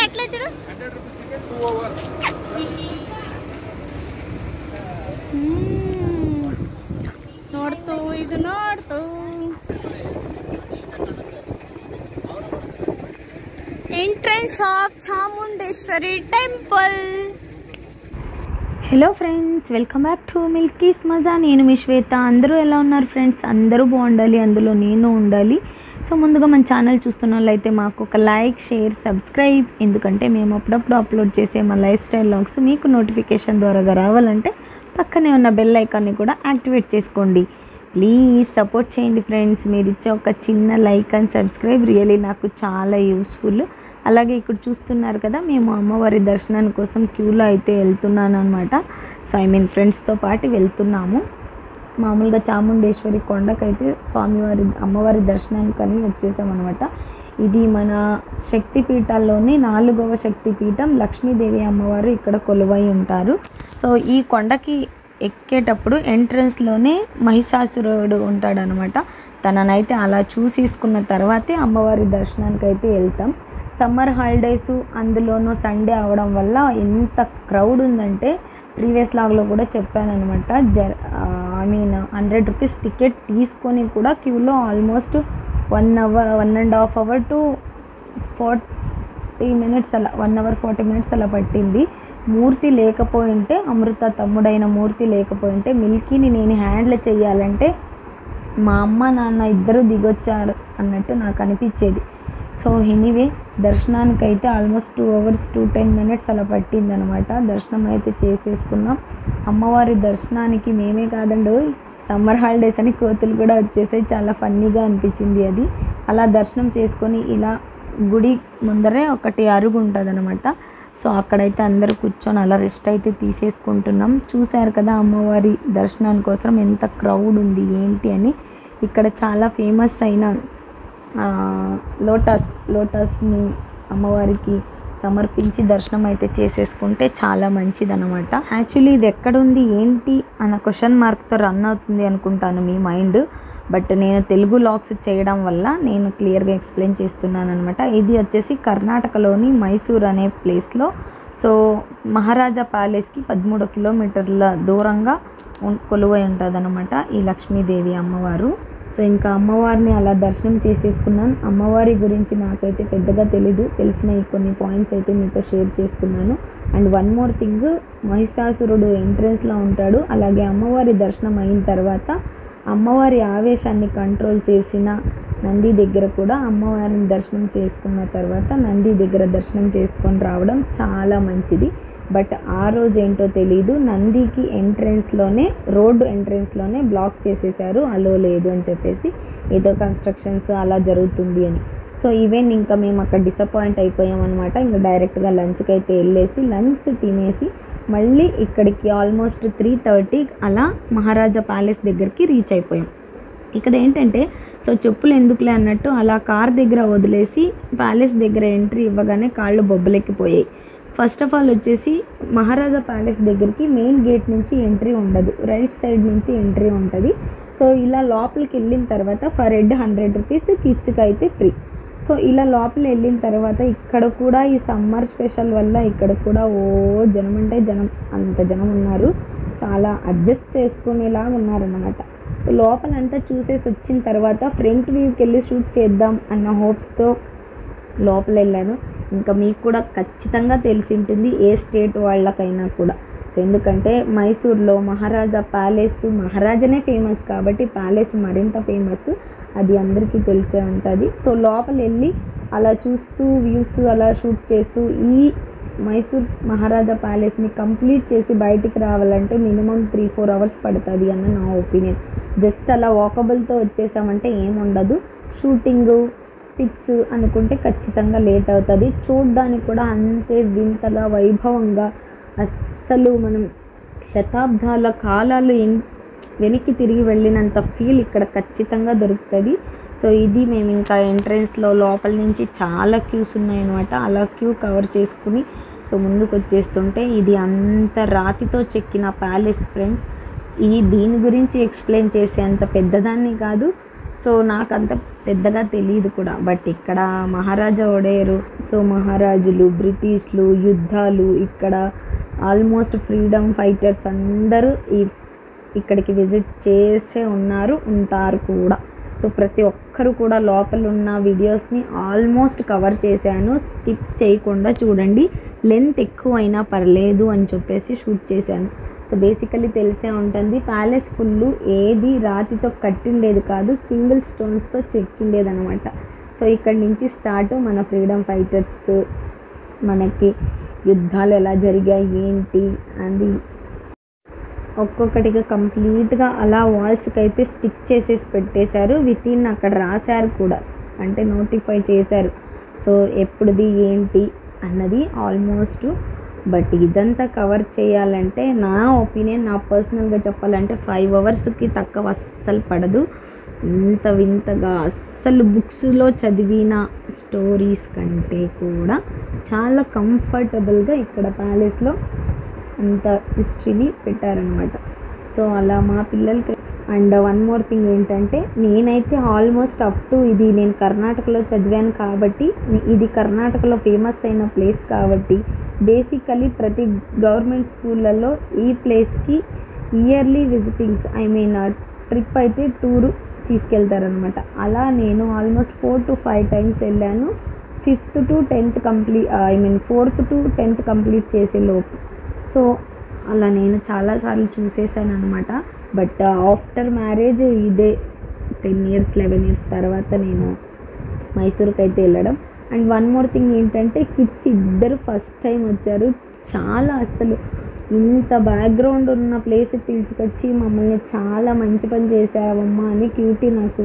ఎట్లా చూడు ನೋಡ್ತು ಇದು ನೋಡ್ತು entrance of Chamundeshwari temple. Hello friends, welcome back to Milkies Maza. నేను మీ శ్వేత. అందరూ ఎలా ఉన్నారు ఫ్రెండ్స్? అందరూ బాగుండాలి, అందులో నేను ఉండాలి. సో ముందుగా మన ఛానల్ చూస్తున్న వాళ్ళైతే మాకు ఒక లైక్, షేర్, సబ్స్క్రైబ్. ఎందుకంటే మేము అప్పుడప్పుడు అప్లోడ్ చేసే మా లైఫ్ స్టైల్ వ్లాగ్స్ మీకు నోటిఫికేషన్ ద్వారా రావాలంటే పక్కనే ఉన్న బెల్ ఐకాన్ని కూడా యాక్టివేట్ చేసుకోండి. ప్లీజ్ సపోర్ట్ చేయండి ఫ్రెండ్స్. మీరు ఇచ్చే ఒక చిన్న లైక్ అండ్ సబ్స్క్రైబ్ రియలీ నాకు చాలా యూస్ఫుల్. అలాగే ఇక్కడ చూస్తున్నారు కదా, మేము అమ్మవారి దర్శనం కోసం క్యూలో అయితే వెళ్తున్నాను అనమాట. సో ఫ్రెండ్స్తో పాటు వెళ్తున్నాము. మామూలుగా చాముండేశ్వరి కొండకైతే అమ్మవారి దర్శనానికని వచ్చేసామన్నమాట. ఇది మన శక్తిపీఠాల్లోని 4వ శక్తిపీఠం. లక్ష్మీదేవి అమ్మవారు ఇక్కడ కొలువై ఉంటారు. సో ఈ కొండకి ఎక్కేటప్పుడు ఎంట్రన్స్లోనే మహిషాసురుడు ఉంటాడనమాట. తననైతే అలా చూసేసుకున్న తర్వాతే అమ్మవారి దర్శనానికి అయితే వెళ్తాం. సమ్మర్ హాలిడేస్, అందులోనూ సండే అవడం వల్ల ఎంత క్రౌడ్ ఉందంటే ప్రీవియస్ లాగ్లో కూడా చెప్పానమాట. 100 రూపీస్ టికెట్ తీసుకొని కూడా క్యూలో ఆల్మోస్ట్ 1.5 అవర్ టు 40 మినిట్స్ అలా 1 అవర్ 40 మినిట్స్ అలా పట్టింది. మూర్తి లేకపోయింటే, అమృత తమ్ముడైన మూర్తి లేకపోయింటే మిల్కీని నేను హ్యాండిల్ చేయాలంటే మా అమ్మ నాన్న ఇద్దరు దిగొచ్చారు అన్నట్టు నాకు అనిపించేది. సో ఎనీవే, దర్శనానికైతే ఆల్మోస్ట్ 2 అవర్స్ 10 మినిట్స్ అలా పట్టిందనమాట. దర్శనం అయితే చేసేసుకున్నాం. అమ్మవారి దర్శనానికి మేమే కాదండి, సమ్మర్ హాలిడేస్ అని కోతులు కూడా వచ్చేసాయి. చాలా ఫన్నీగా అనిపించింది అది. అలా దర్శనం చేసుకొని ఇలా గుడి ముందరే ఒకటి అరుగు ఉంటుంది అనమాట. సో అక్కడైతే అందరూ కూర్చొని అలా రెస్ట్ అయితే తీసేసుకుంటున్నాం. చూశారు కదా అమ్మవారి దర్శనాని కోసం ఎంత క్రౌడ్ ఉంది ఏంటి అని. ఇక్కడ చాలా ఫేమస్ అయిన లోటస్ని అమ్మవారికి సమర్పించి దర్శనం అయితే చేసేసుకుంటే చాలా మంచిదన్నమాట. యాక్చువల్లీ ఇది ఎక్కడుంది ఏంటి అన్న క్వశ్చన్ మార్క్తో రన్ అవుతుంది అనుకుంటాను మీ మైండ్. బట్ నేను తెలుగు వ్లాగ్స్ చేయడం వల్ల నేను క్లియర్గా ఎక్స్ప్లెయిన్ చేస్తున్నాను అనమాట. ఇది వచ్చేసి కర్ణాటకలోని మైసూర్ అనే ప్లేస్లో. సో మహారాజా ప్యాలెస్కి 13 కిలోమీటర్ల దూరంగా కొలువై ఉంటుంది అనమాట ఈ లక్ష్మీదేవి అమ్మవారు. సో ఇంకా అమ్మవారిని అలా దర్శనం చేసేసుకున్నాను. అమ్మవారి గురించి నాకైతే పెద్దగా తెలిసిన కొన్ని పాయింట్స్ అయితే మీతో షేర్ చేసుకున్నాను. అండ్ వన్ మోర్ థింగ్, మహిషాసురుడు ఎంట్రన్స్లో ఉంటాడు. అలాగే అమ్మవారి దర్శనం అయిన తర్వాత అమ్మవారి ఆవేశాన్ని కంట్రోల్ చేసిన నంది దగ్గర కూడా అమ్మవారిని దర్శనం చేసుకున్న తర్వాత నంది దగ్గర దర్శనం చేసుకొని రావడం చాలా మంచిది. బట్ ఆ రోజు ఏంటో తెలీదు, నందికి రోడ్డు ఎంట్రన్స్లోనే బ్లాక్ చేసేసారు, అలో లేదు అని చెప్పేసి. ఏదో కన్స్ట్రక్షన్స్ అలా జరుగుతుంది అని. సో ఈవెన్ ఇంకా మేము అక్కడ డిసప్పాయింట్ అయిపోయామన్నమాట. ఇంకా డైరెక్ట్గా లంచ్కి అయితే వెళ్ళేసి లంచ్ తినేసి మళ్ళీ ఇక్కడికి ఆల్మోస్ట్ 3:30 అలా మహారాజా ప్యాలెస్ దగ్గరికి రీచ్ అయిపోయాం. ఇక్కడ ఏంటంటే, సో చెప్పులు ఎందుకులే అన్నట్టు అలా కార్ దగ్గర వదిలేసి ప్యాలెస్ దగ్గర ఎంట్రీ ఇవ్వగానే కాళ్ళు బొబ్బలెక్కిపోయాయి. ఫస్ట్ ఆఫ్ ఆల్ వచ్చేసి మహారాజా ప్యాలెస్ దగ్గరికి మెయిన్ గేట్ నుంచి ఎంట్రీ ఉండదు, రైట్ సైడ్ నుంచి ఎంట్రీ ఉంటుంది. సో ఇలా లోపలికి వెళ్ళిన తర్వాత ఫర్ హెడ్ 100 రూపీస్, కిడ్స్కి అయితే ఫ్రీ. సో ఇలా లోపల వెళ్ళిన తర్వాత ఇక్కడ కూడా ఈ సమ్మర్ స్పెషల్ వల్ల ఇక్కడ కూడా జనం అంటే జనం, అంత జనం ఉన్నారు. చాలా అడ్జస్ట్ చేసుకునేలా ఉన్నారన్నమాట. సో లోపలంతా చూసేసి వచ్చిన తర్వాత ఫ్రంట్ వ్యూకి వెళ్ళి షూట్ చేద్దాం అన్న హోప్స్తో లోపల వెళ్ళాను. ఇంకా మీకు కూడా ఖచ్చితంగా తెలిసి ఉంటుంది ఏ స్టేట్ వాళ్ళకైనా కూడా. సో ఎందుకంటే మైసూర్లో మహారాజా ప్యాలెస్, మహారాజానే ఫేమస్ కాబట్టి ప్యాలెస్ మరింత ఫేమస్, అది అందరికీ తెలిసే ఉంటుంది. సో లోపల వెళ్ళి అలా చూస్తూ వ్యూస్ అలా షూట్ చేస్తూ ఈ మైసూర్ మహారాజా ప్యాలెస్ని కంప్లీట్ చేసి బయటికి రావాలంటే మినిమం 3-4 అవర్స్ పడుతుంది అన్న నా ఒపీనియన్. జస్ట్ అలా వాకబుల్తో వచ్చేసామంటే ఏముండదు. షూటింగు పిక్స్ అనుకుంటే ఖచ్చితంగా లేట్ అవుతుంది. చూడ్డానికి కూడా అంతే వింతగా వైభవంగా, అస్సలు మనం శతాబ్దాల కాలాలు వెనక్కి తిరిగి వెళ్ళినంత ఫీల్ ఇక్కడ ఖచ్చితంగా దొరుకుతుంది. సో ఇది మేము ఇంకా ఎంట్రన్స్లో లోపల నుంచి చాలా క్యూస్ ఉన్నాయన్నమాట. అలా క్యూ కవర్ చేసుకుని సో ముందుకు వచ్చేస్తుంటే ఇది అంత రాతితో చెక్కిన ప్యాలెస్ ఫ్రెండ్స్. దీని గురించి ఎక్స్ప్లెయిన్ చేసే అంత పెద్దదాన్ని కాదు. సో నాకంత పెద్దగా తెలియదు కూడా. బట్ ఇక్కడ మహారాజా ఒడేరు, సో మహారాజులు, బ్రిటిష్లు, యుద్ధాలు, ఇక్కడ ఆల్మోస్ట్ ఫ్రీడమ్ ఫైటర్స్ అందరూ ఇక్కడికి విజిట్ చేసే ఉంటారు కూడా. సో ప్రతి ఒక్కరు కూడా లోపల ఉన్న వీడియోస్ని ఆల్మోస్ట్ కవర్ చేశాను, స్కిప్ చేయకుండా చూడండి. లెంత్ ఎక్కువ అయినా పర్లేదు అని చెప్పేసి షూట్ చేశాను. సో బేసికలీ తెలిసే ఉంటుంది, ప్యాలెస్ ఫుల్ ఏది రాతితో కట్టిండేది కాదు, సింగిల్ స్టోన్స్తో చెక్కిండేది అనమాట. సో ఇక్కడి నుంచి స్టార్ట్ మన ఫ్రీడమ్ ఫైటర్స్, మనకి యుద్ధాలు ఎలా జరిగాయి ఏంటి అది ఒక్కొక్కటిగా కంప్లీట్గా అలా వాల్స్కి అయితే స్టిక్ చేసేసి పెట్టేశారు. వితిన్ అక్కడ రాశారు కూడా, అంటే నోటిఫై చేశారు. సో ఎప్పుడుది ఏంటి అన్నది ఆల్మోస్ట్. బట్ ఇదంతా కవర్ చేయాలంటే నా ఒపీనియన్, నా పర్సనల్గా చెప్పాలంటే 5 అవర్స్కి తక్కువ అస్సలు పడదు. ఇంత వింతగా అస్సలు బుక్స్లో చదివిన స్టోరీస్ కంటే కూడా చాలా కంఫర్టబుల్గా ఇక్కడ ప్యాలెస్లో అంత హిస్టరీని పెట్టారనమాట. సో అలా మా పిల్లలకి. అండ్ వన్ మోర్ థింగ్ ఏంటంటే, నేనైతే ఆల్మోస్ట్ అప్ టు ఇది నేను కర్ణాటకలో చదివాను కాబట్టి, ఇది కర్ణాటకలో ఫేమస్ అయిన ప్లేస్ కాబట్టి బేసికలీ ప్రతి గవర్నమెంట్ స్కూళ్ళల్లో ఈ ప్లేస్కి ఇయర్లీ విజిటింగ్స్, ట్రిప్ అయితే టూరు తీసుకెళ్తారనమాట. అలా నేను ఆల్మోస్ట్ 4 to 5 times వెళ్ళాను. 5th to 10th complete, 4th to 10th complete చేసే లోపు. సో అలా నేను చాలాసార్లు చూసేసాను అనమాట. బట్ ఆఫ్టర్ మ్యారేజ్ ఇదే 10 years 11 years తర్వాత నేను మైసూర్కి అయితే వెళ్ళడం. అండ్ వన్ మోర్ థింగ్ ఏంటంటే, కిడ్స్ ఇద్దరు ఫస్ట్ టైం వచ్చారు. చాలా అసలు ఇంత బ్యాక్గ్రౌండ్ ఉన్న ప్లేస్కి పిలుచుకొచ్చి మమ్మల్ని చాలా మంచి పని చేసావమ్మా అని క్యూటీ నాకు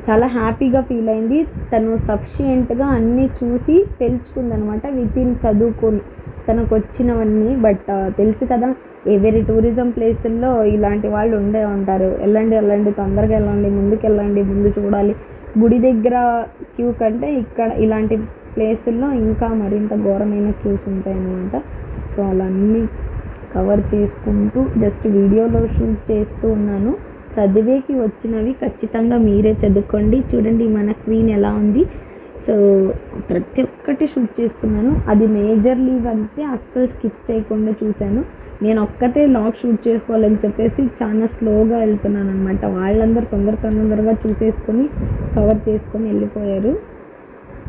చాలా హ్యాపీగా ఫీల్ అయింది. తను సఫిషియెంట్గా అన్నీ చూసి తెలుసుకుందనమాట, వితిన్ చదువుకొని తనకు వచ్చినవన్నీ. బట్ తెలుసు కదా, ఎవరి టూరిజం ప్లేసుల్లో ఇలాంటి వాళ్ళు ఉండే ఉంటారు. వెళ్ళండి తొందరగా వెళ్ళండి, ముందు చూడాలి. గుడి దగ్గర క్యూ కంటే ఇక్కడ ఇలాంటి ప్లేసుల్లో ఇంకా మరింత ఘోరమైన క్యూస్ ఉంటాయన్నమాట. సో అలా అన్నీ కవర్ చేసుకుంటూ జస్ట్ వీడియోలో షూట్ చేస్తూ ఉన్నాను. చదివేకి వచ్చినవి ఖచ్చితంగా మీరే చదువుకోండి. చూడండి మన క్వీన్ ఎలా ఉంది. సో ప్రతి ఒక్కటి షూట్ చేసుకున్నాను. అది మేజర్ లీవ్ అంటే అస్సలు స్కిప్ చేయకుండా చూశాను. నేను ఒక్కతే లాగ్ షూట్ చేసుకోవాలని చెప్పేసి చాలా స్లోగా వెళ్తున్నాను అనమాట. వాళ్ళందరూ తొందరగా చూసేసుకొని కవర్ చేసుకొని వెళ్ళిపోయారు.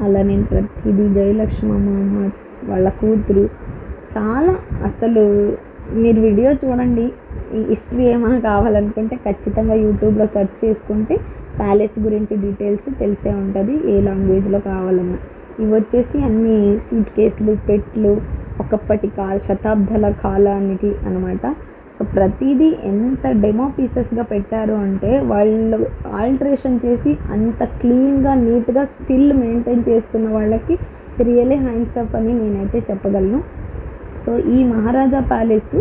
అలా నేను ప్రతిదీ జయలక్ష్మమ్మ వాళ్ళ కూతురు చాలా అసలు మీరు వీడియో చూడండి. ఈ హిస్టరీ ఏమైనా కావాలనుకుంటే ఖచ్చితంగా యూట్యూబ్లో సెర్చ్ చేసుకుంటే ప్యాలెస్ గురించి డీటెయిల్స్ తెలిసే ఉంటుంది, ఏ లాంగ్వేజ్లో కావాలన్నా. ఇవి వచ్చేసి అన్ని సూట్ కేసులు, పెట్లు, ఒకప్పటి శతాబ్దాల కాలానికి అనమాట. సో ప్రతిదీ ఎంత డెమో పీసెస్గా పెట్టారు అంటే, వాళ్ళు ఆల్టరేషన్ చేసి అంత క్లీన్గా నీట్గా స్టిల్ మెయింటైన్ చేస్తున్న వాళ్ళకి రియలీ హ్యాండ్స్ అప్ అని నేనైతే చెప్పగలను. సో ఈ మహారాజా ప్యాలెస్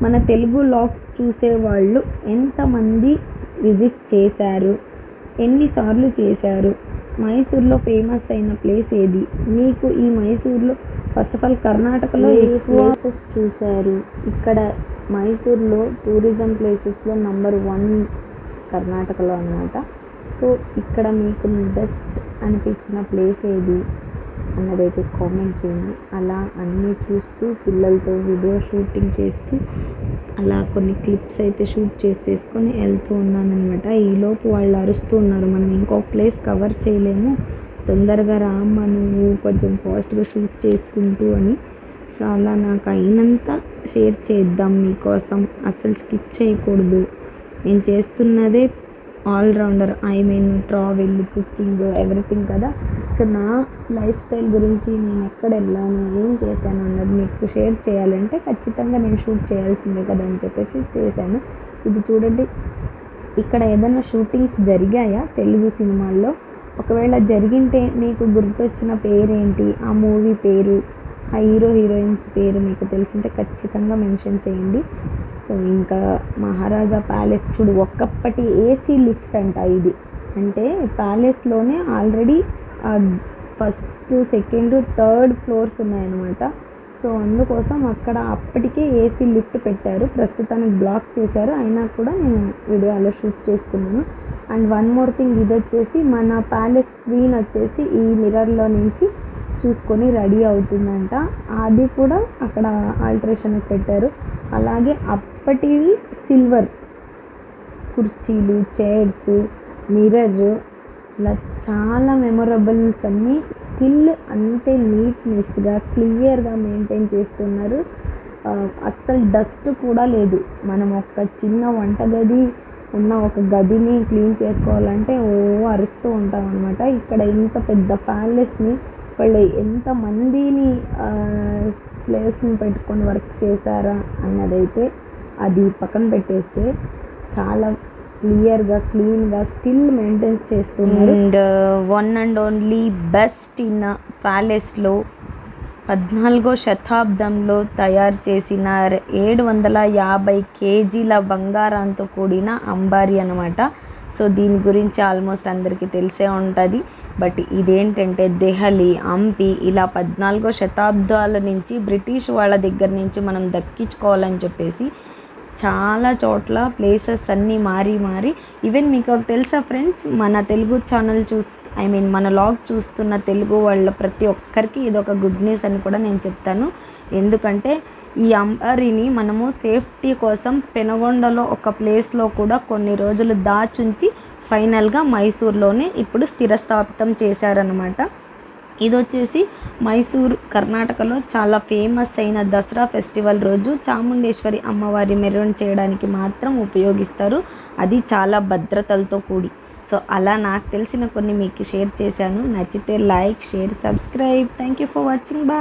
మన తెలుగు లాగ్ చూసేవాళ్ళు ఎంతమంది విజిట్ చేశారు, ఎన్నిసార్లు చేశారు, మైసూర్లో ఫేమస్ అయిన ప్లేస్ ఏది, మీకు ఈ మైసూర్లో ఫస్ట్ ఆఫ్ ఆల్ కర్ణాటకలో ఎక్కువ ప్లేసెస్ చూశారు, ఇక్కడ మైసూర్లో టూరిజం ప్లేసెస్లో నెంబర్ 1 కర్ణాటకలో అన్నమాట. సో ఇక్కడ మీకు బెస్ట్ అనిపించిన ప్లేస్ ఏది అన్నదైతే కామెంట్ చేయండి. అలా అన్నీ చూస్తూ పిల్లలతో వీడియో షూటింగ్ చేస్తూ అలా కొన్ని క్లిప్స్ అయితే షూట్ చేసేసుకొని వెళ్తూ ఉన్నాను అనమాట. ఈలోపు వాళ్ళు అరుస్తూ ఉన్నారు, మనం ఇంకొక ప్లేస్ కవర్ చేయలేము, తొందరగా రామ్మా నువ్వు కొంచెం ఫాస్ట్గా షూట్ చేసుకుంటూ అని. సో అలా నాకు అయినంత షేర్ చేద్దాం మీకోసం, అసలు స్కిప్ చేయకూడదు. నేను చేస్తున్నదే ఆల్రౌండర్, ట్రావెల్, కుకింగ్, ఎవ్రీథింగ్ కదా. సో నా లైఫ్ స్టైల్ గురించి నేను ఎక్కడ వెళ్ళాను, ఏం చేశాను అన్నది మీకు షేర్ చేయాలంటే ఖచ్చితంగా నేను షూట్ చేయాల్సిందే కదా అని చెప్పేసి చేశాను. ఇది చూడండి, ఇక్కడ ఏదైనా షూటింగ్స్ జరిగాయా తెలుగు సినిమాల్లో? ఒకవేళ జరిగింటే మీకు గుర్తొచ్చిన పేరేంటి, ఆ మూవీ పేరు, ఆ హీరోయిన్స్ పేరు మీకు తెలిసింటే ఖచ్చితంగా మెన్షన్ చేయండి. సో ఇంకా మహారాజా ప్యాలెస్ చూడు, ఒక్కప్పటి ఏసీ లిఫ్ట్ అంట ఇది. అంటే ప్యాలెస్లోనే already first, second, third floors ఉన్నాయన్నమాట. సో అందుకోసం అక్కడ అప్పటికే ఏసీ లిఫ్ట్ పెట్టారు, ప్రస్తుతానికి బ్లాక్ చేశారు. అయినా కూడా నేను వీడియోలో షూట్ చేసుకున్నాను. అండ్ వన్ మోర్ థింగ్, ఇది వచ్చేసి మన ప్యాలెస్ క్వీన్ వచ్చేసి ఈ మిర్రర్లో నుంచి చూసుకొని రెడీ అవుతుందంట. అది కూడా అక్కడ ఆల్టరేషన్ పెట్టారు. అలాగే అప్పటివి సిల్వర్ కుర్చీలు, చైర్స్, మిర్రర్, ఇలా చాలా మెమొరబుల్స్ అన్నీ స్టిల్ అంతే నీట్నెస్గా క్లియర్గా మెయింటైన్ చేస్తున్నారు. అస్సలు డస్ట్ కూడా లేదు. మనం ఒక చిన్న వంటగది ఉన్న ఒక గదిని క్లీన్ చేసుకోవాలంటే అరుస్తూ ఉంటాం అనమాట. ఇక్కడ ఇంత పెద్ద ప్యాలెస్ని వాళ్ళు ఎంతమందిని స్లేవ్స్ని పెట్టుకొని వర్క్ చేశారా అన్నదైతే అది పక్కన పెట్టేస్తే చాలా క్లియర్గా క్లీన్గా స్టిల్ మెయింటైన్ చేస్తున్నారు. And one and only best in ప్యాలెస్లో 14వ శతాబ్దంలో తయారు చేసిన 750 కేజీల బంగారంతో కూడిన అంబారీ అనమాట. సో దీని గురించి ఆల్మోస్ట్ అందరికీ తెలిసే ఉంటుంది. బట్ ఇదేంటంటే దెహలి, హంపి ఇలా 14వ శతాబ్దాల నుంచి బ్రిటిష్ వాళ్ళ దగ్గర నుంచి మనం దక్కించుకోవాలని చెప్పేసి చాలా చోట్ల ప్లేసెస్ అన్నీ మారి ఈవెన్ మీకు తెలుసా ఫ్రెండ్స్, మన తెలుగు ఛానల్ మన లాగ్ చూస్తున్న తెలుగు వాళ్ళ ప్రతి ఒక్కరికి ఇదొక గుడ్ న్యూస్ అని కూడా నేను చెప్తాను. ఎందుకంటే ఈ అంబారీని మనము సేఫ్టీ కోసం పెనుగొండలో ఒక ప్లేస్లో కూడా కొన్ని రోజులు దాచుంచి ఫైనల్గా మైసూర్లోనే ఇప్పుడు స్థిరస్థాపితం చేశారనమాట. ఇది వచ్చేసి మైసూర్, కర్ణాటకలో చాలా ఫేమస్ అయిన దసరా ఫెస్టివల్ రోజు చాముండేశ్వరి అమ్మవారి మెరవణ చేయడానికి మాత్రం ఉపయోగిస్తారు. అది చాలా భద్రతలతో కూడి. సో అలా నాకు తెలిసిన కొన్ని మీకు షేర్ చేశాను. నచ్చితే like, share, subscribe. Thank you for watching. Bye.